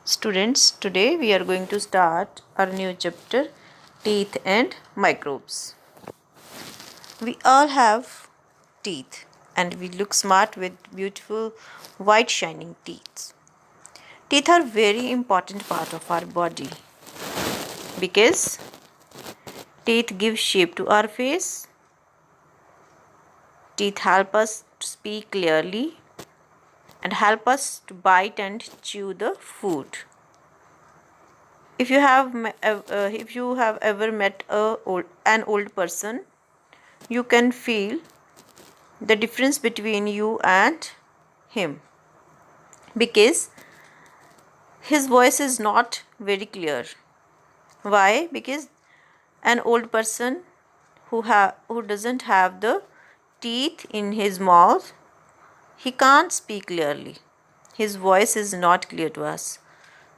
Students, today we are going to start our new chapter, Teeth and Microbes. We all have teeth and we look smart with beautiful white shining teeth. Teeth are very important part of our body because teeth give shape to our face. Teeth help us to speak clearly and help us to bite and chew the food. If you have ever met an old person, you can feel the difference between you and him because his voice is not very clear. Why? Because an old person who doesn't have the teeth in his mouth, he can't speak clearly. His voice is not clear to us.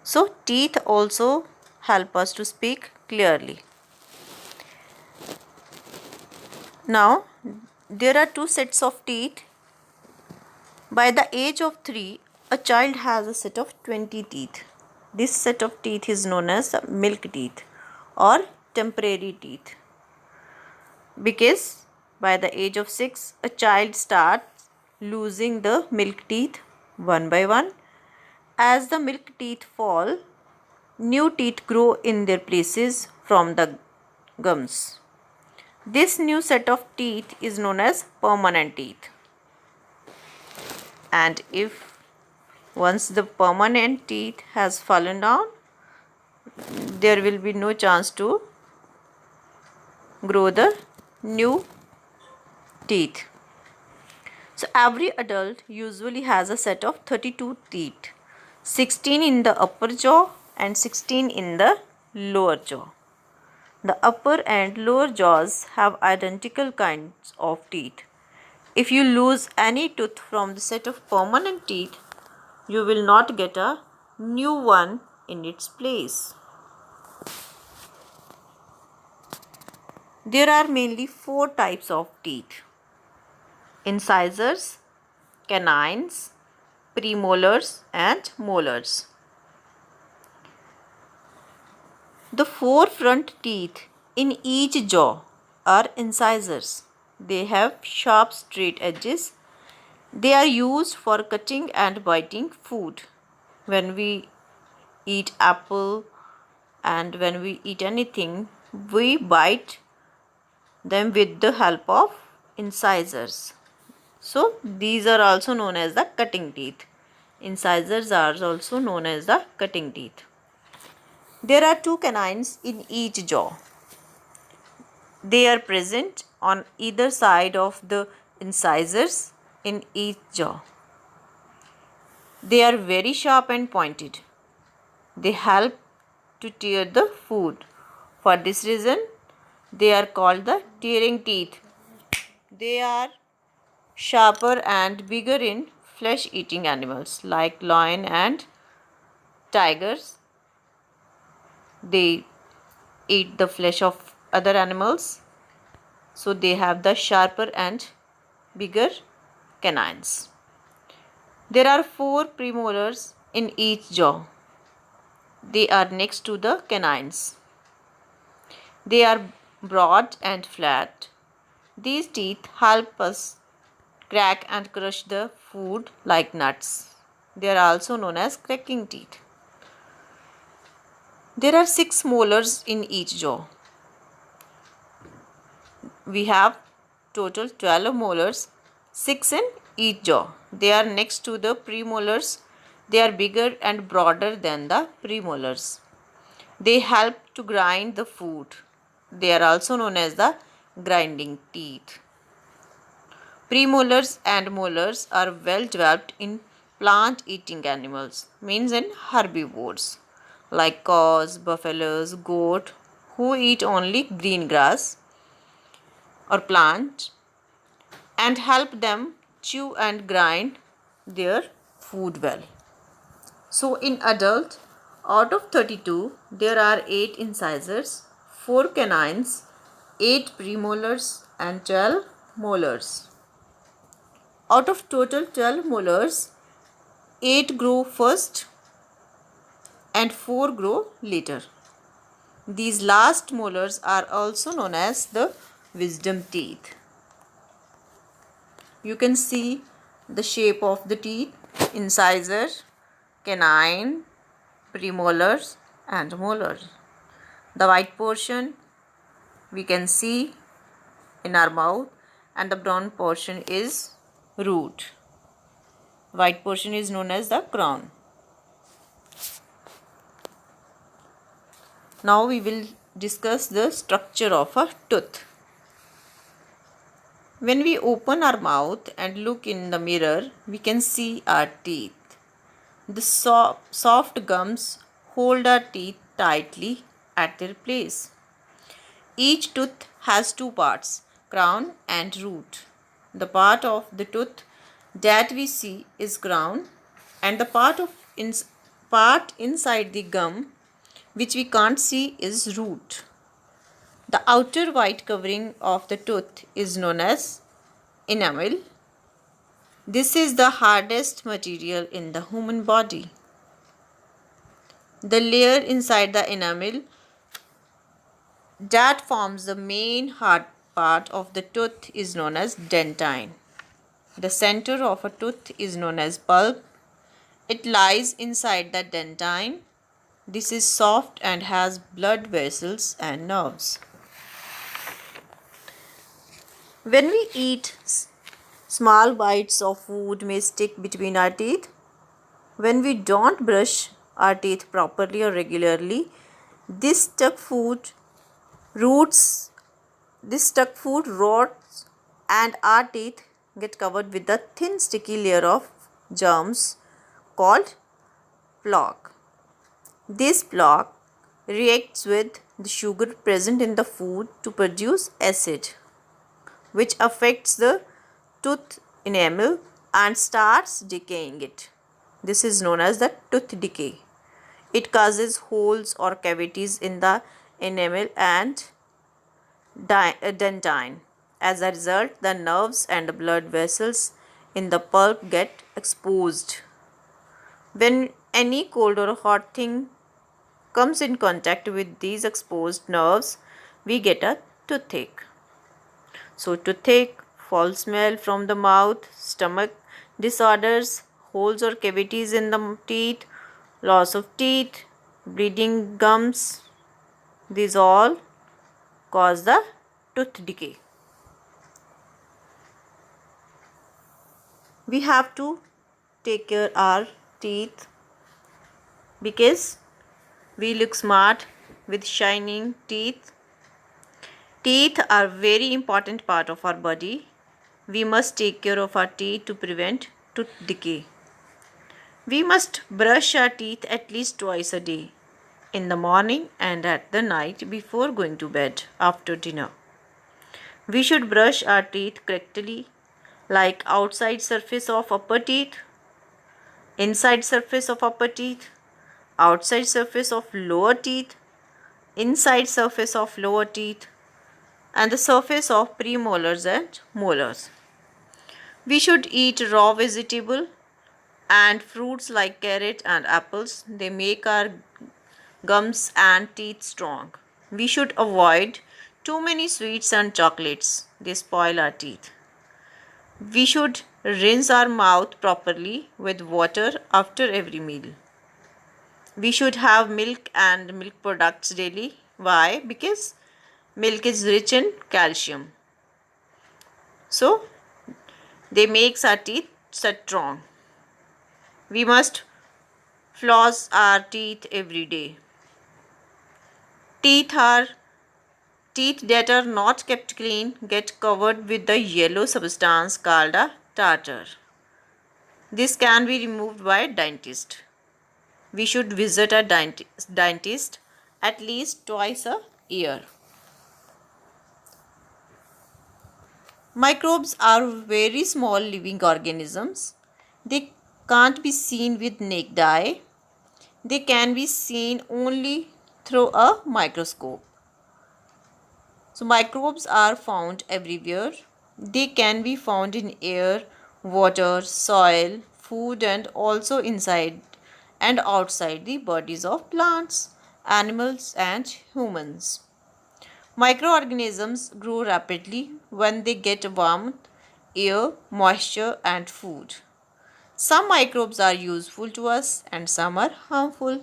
So teeth also help us to speak clearly. Now, there are two sets of teeth. By the age of 3, a child has a set of 20 teeth. This set of teeth is known as milk teeth or temporary teeth. Because by the age of 6, a child starts losing the milk teeth one by one. As the milk teeth fall, new teeth grow in their places from the gums. This new set of teeth is known as permanent teeth. And if once the permanent teeth has fallen down, there will be no chance to grow the new teeth. So every adult usually has a set of 32 teeth, 16 in the upper jaw and 16 in the lower jaw. The upper and lower jaws have identical kinds of teeth. If you lose any tooth from the set of permanent teeth, you will not get a new one in its place. There are mainly 4 types of teeth: incisors, canines, premolars, and molars. The 4 front teeth in each jaw are incisors. They have sharp straight edges. They are used for cutting and biting food. When we eat apple and when we eat anything, we bite them with the help of incisors. So these are also known as the cutting teeth. Incisors are also known as the cutting teeth. There are 2 canines in each jaw. They are present on either side of the incisors in each jaw. They are very sharp and pointed. They help to tear the food. For this reason, they are called the tearing teeth. They are sharper and bigger in flesh-eating animals like lion and tigers. They eat the flesh of other animals, so they have the sharper and bigger canines. There are 4 premolars in each jaw. They are next to the canines. They are broad and flat. These teeth help us crack and crush the food like nuts. They are also known as cracking teeth. There are 6 molars in each jaw. We have total 12 molars, 6 in each jaw. They are next to the premolars. They are bigger and broader than the premolars. They help to grind the food. They are also known as the grinding teeth. Premolars and molars are well developed in plant eating animals, means in herbivores like cows, buffaloes, goat, who eat only green grass or plant, and help them chew and grind their food well. So in adult, out of 32, there are 8 incisors, 4 canines, 8 premolars and 12 molars. Out of total 12 molars, 8 grow first and 4 grow later. These last molars are also known as the wisdom teeth. You can see the shape of the teeth: incisor, canine, premolars and molars. The white portion we can see in our mouth, and the brown portion is root. White portion is known as the crown. Now we will discuss the structure of a tooth. When we open our mouth and look in the mirror, we can see our teeth. The soft gums hold our teeth tightly at their place. Each tooth has two parts, crown and root. The part of the tooth that we see is crown, and the part inside the gum which we can't see is root. The outer white covering of the tooth is known as enamel. This is the hardest material in the human body. The layer inside the enamel that forms the main hard part of the tooth is known as dentine. The center of a tooth is known as pulp. It lies inside the dentine. This is soft and has blood vessels and nerves. When we eat, small bites of food may stick between our teeth. When we don't brush our teeth properly or regularly, this stuck food rots, and our teeth get covered with a thin sticky layer of germs called plaque. This plaque reacts with the sugar present in the food to produce acid, which affects the tooth enamel and starts decaying it. This is known as the tooth decay. It causes holes or cavities in the enamel and dentine. As a result, the nerves and the blood vessels in the pulp get exposed. When any cold or hot thing comes in contact with these exposed nerves, we get a toothache. So toothache, foul smell from the mouth, stomach disorders, holes or cavities in the teeth, loss of teeth, bleeding gums, these all cause the tooth decay. We have to take care our teeth because we look smart with shining teeth. Teeth are very important part of our body. We must take care of our teeth to prevent tooth decay. We must brush our teeth at least twice a day, in the morning and at the night before going to bed after dinner. We should brush our teeth correctly, like outside surface of upper teeth, inside surface of upper teeth, outside surface of lower teeth, inside surface of lower teeth, and the surface of premolars and molars. We should eat raw vegetable and fruits like carrot and apples. They make our gums and teeth strong. We should avoid too many sweets and chocolates. They spoil our teeth. We should rinse our mouth properly with water after every meal. We should have milk and milk products daily. Why? Because milk is rich in calcium. So, they make our teeth strong. We must floss our teeth every day. Teeth that are not kept clean get covered with the yellow substance called a tartar. This can be removed by a dentist. We should visit a dentist at least twice a year. Microbes are very small living organisms. They can't be seen with naked eye. They can be seen only through a microscope. So microbes are found everywhere. They can be found in air, water, soil, food, and also inside and outside the bodies of plants, animals, and humans. Microorganisms grow rapidly when they get warmth, air, moisture, and food. Some microbes are useful to us and some are harmful.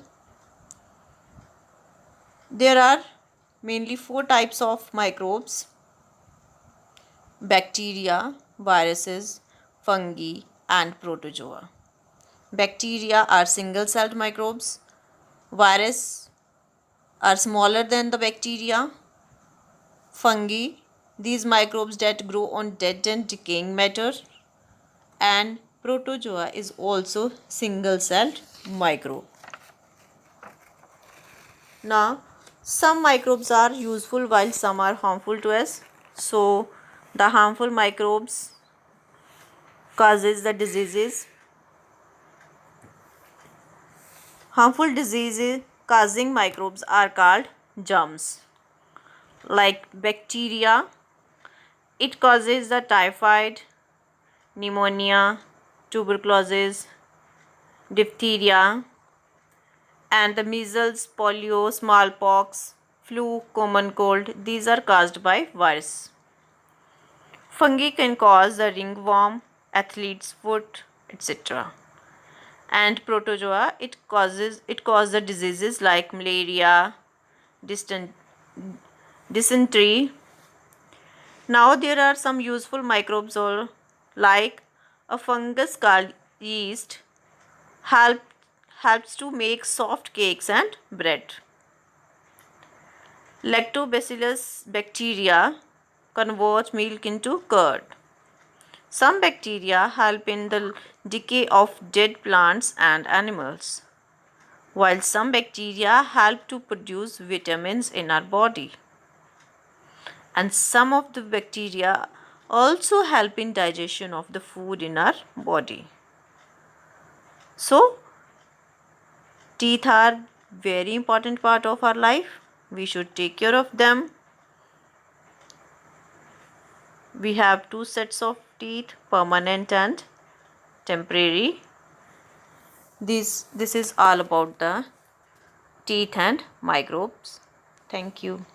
There are mainly four types of microbes: bacteria, viruses, fungi, and protozoa. Bacteria are single celled microbes. Viruses are smaller than the bacteria. Fungi, these microbes that grow on dead and decaying matter. And protozoa is also single celled microbe. Now, some microbes are useful while some are harmful to us. So, the harmful microbes causes the diseases. Harmful diseases causing microbes are called germs. Like bacteria, it causes the typhoid, pneumonia, tuberculosis, diphtheria, and the measles, polio, smallpox, flu, common cold. These are caused by virus. Fungi can cause the ringworm, athlete's foot, etc. And protozoa, it causes the diseases like malaria, dysentery. Now there are some useful microbes like a fungus called yeast help, helps to make soft cakes and bread. Lactobacillus bacteria convert milk into curd. Some bacteria help in the decay of dead plants and animals, while some bacteria help to produce vitamins in our body. And some of the bacteria also help in digestion of the food in our body. So, teeth are very important part of our life. We should take care of them. We have two sets of teeth, permanent and temporary. This is all about the teeth and microbes. Thank you.